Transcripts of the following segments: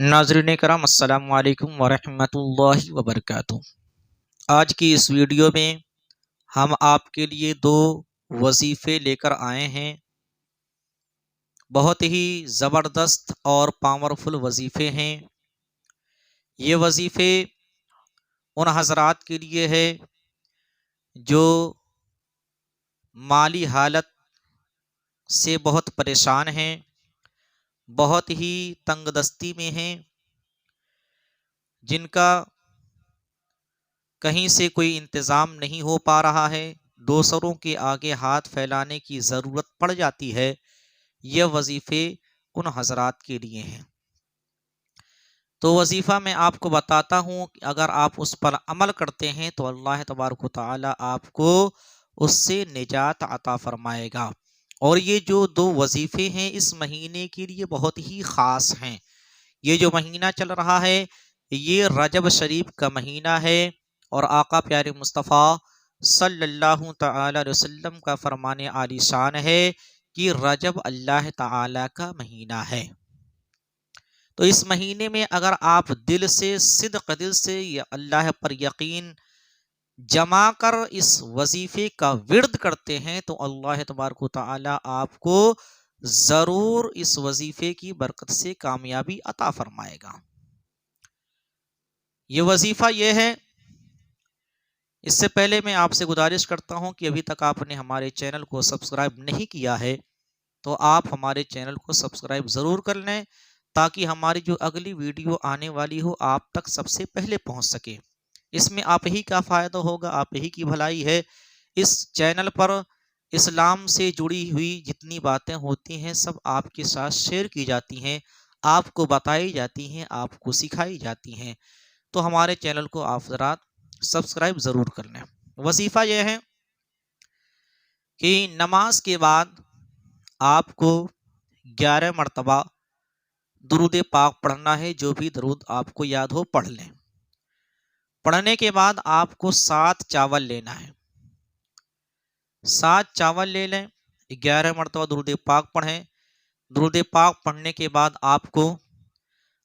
ناظرین کرام السلام علیکم ورحمۃ اللہ وبرکاتہ۔ آج کی اس ویڈیو میں ہم آپ کے لیے دو وظیفے لے کر آئے ہیں۔ بہت ہی زبردست اور پاورفل وظیفے ہیں۔ یہ وظیفے ان حضرات کے لیے ہے جو مالی حالت سے بہت پریشان ہیں، بہت ہی تنگ دستی میں ہیں، جن کا کہیں سے کوئی انتظام نہیں ہو پا رہا ہے، دوسروں کے آگے ہاتھ پھیلانے کی ضرورت پڑ جاتی ہے۔ یہ وظیفے ان حضرات کے لیے ہیں۔ تو وظیفہ میں آپ کو بتاتا ہوں کہ اگر آپ اس پر عمل کرتے ہیں تو اللہ تبارک و تعالی آپ کو اس سے نجات عطا فرمائے گا۔ اور یہ جو دو وظیفے ہیں اس مہینے کے لیے بہت ہی خاص ہیں۔ یہ جو مہینہ چل رہا ہے یہ رجب شریف کا مہینہ ہے، اور آقا پیارے مصطفیٰ صلی اللہ تعالی علیہ وسلم کا فرمان عالی شان ہے کہ رجب اللہ تعالی کا مہینہ ہے۔ تو اس مہینے میں اگر آپ دل سے، صدق دل سے اللہ پر یقین جما کر اس وظیفے کا ورد کرتے ہیں تو اللہ تبارک و تعالی آپ کو ضرور اس وظیفے کی برکت سے کامیابی عطا فرمائے گا۔ یہ وظیفہ یہ ہے، اس سے پہلے میں آپ سے گزارش کرتا ہوں کہ ابھی تک آپ نے ہمارے چینل کو سبسکرائب نہیں کیا ہے تو آپ ہمارے چینل کو سبسکرائب ضرور کر لیں، تاکہ ہماری جو اگلی ویڈیو آنے والی ہو آپ تک سب سے پہلے پہنچ سکے۔ اس میں آپ ہی کا فائدہ ہوگا، آپ ہی کی بھلائی ہے۔ اس چینل پر اسلام سے جڑی ہوئی جتنی باتیں ہوتی ہیں سب آپ کے ساتھ شیئر کی جاتی ہیں، آپ کو بتائی جاتی ہیں، آپ کو سکھائی جاتی ہیں۔ تو ہمارے چینل کو آپ حضرات سبسکرائب ضرور کر لیں۔ وظیفہ یہ ہے کہ نماز کے بعد آپ کو 11 مرتبہ درود پاک پڑھنا ہے۔ جو بھی درود آپ کو یاد ہو پڑھ لیں۔ پڑھنے کے بعد آپ کو 7 چاول لینا ہے۔ 7 چاول لے لیں، 11 مرتبہ درود پاک پڑھیں۔ درود پاک پڑھنے کے بعد آپ کو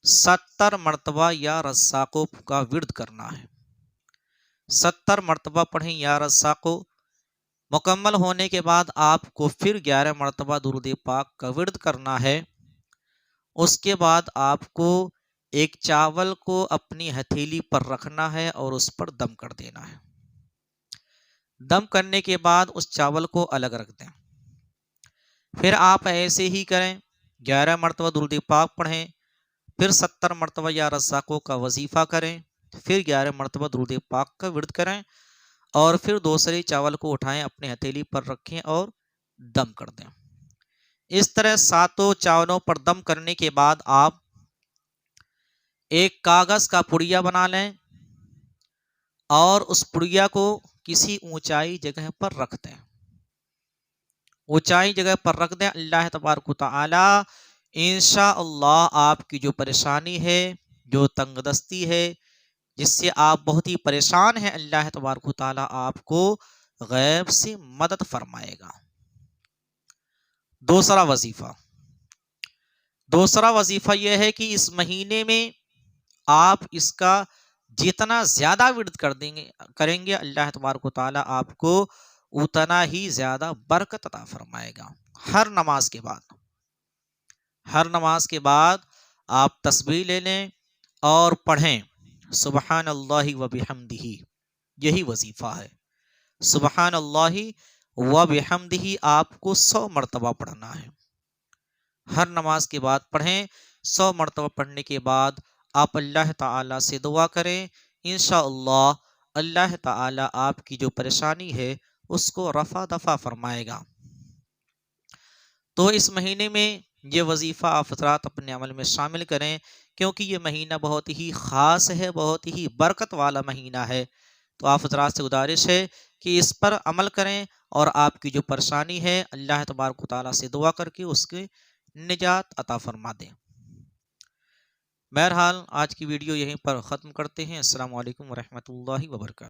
70 مرتبہ یا رزاقوں کا ورد کرنا ہے۔ 70 مرتبہ پڑھیں یا رزاقوں۔ مکمل ہونے کے بعد آپ کو پھر 11 مرتبہ درود پاک کا ورد کرنا ہے۔ اس کے بعد آپ کو ایک چاول کو اپنی ہتھیلی پر رکھنا ہے اور اس پر دم کر دینا ہے۔ دم کرنے کے بعد اس چاول کو الگ رکھ دیں۔ پھر آپ ایسے ہی کریں، 11 مرتبہ درود پاک پڑھیں، پھر 70 مرتبہ یا رزاقوں کا وظیفہ کریں، پھر 11 مرتبہ درود پاک کا ورد کریں، اور پھر دوسرے چاول کو اٹھائیں، اپنے ہتھیلی پر رکھیں اور دم کر دیں۔ اس طرح 7 چاولوں پر دم کرنے کے بعد آپ ایک کاغذ کا پڑیا بنا لیں اور اس پڑیا کو کسی اونچائی جگہ پر رکھ دیں۔ اونچائی جگہ پر رکھ دیں۔ اللہ تبارک و تعالی انشاءاللہ آپ کی جو پریشانی ہے، جو تنگ دستی ہے، جس سے آپ بہت ہی پریشان ہیں، اللہ تبارک و تعالی آپ کو غیب سے مدد فرمائے گا۔ دوسرا وظیفہ یہ ہے کہ اس مہینے میں آپ اس کا جتنا زیادہ ورد کریں گے اللہ تبارک و تعالی آپ کو اتنا ہی زیادہ برکت عطا فرمائے گا۔ ہر نماز کے بعد آپ تسبیح لے لیں اور پڑھیں سبحان اللہ و بحمدہ۔ یہی وظیفہ ہے، سبحان اللہ و بحمدہ آپ کو 100 مرتبہ پڑھنا ہے۔ ہر نماز کے بعد پڑھیں۔ 100 مرتبہ پڑھنے کے بعد آپ اللہ تعالی سے دعا کریں، انشاءاللہ اللہ تعالی آپ کی جو پریشانی ہے اس کو رفع دفع فرمائے گا۔ تو اس مہینے میں یہ وظیفہ آپ حضرات اپنے عمل میں شامل کریں، کیونکہ یہ مہینہ بہت ہی خاص ہے، بہت ہی برکت والا مہینہ ہے۔ تو آپ حضرات سے گزارش ہے کہ اس پر عمل کریں اور آپ کی جو پریشانی ہے اللہ تبارک و تعالیٰ سے دعا کر کے اس کے نجات عطا فرما دیں۔ بہرحال آج کی ویڈیو یہیں پر ختم کرتے ہیں۔ السلام علیکم ورحمۃ اللہ وبرکاتہ۔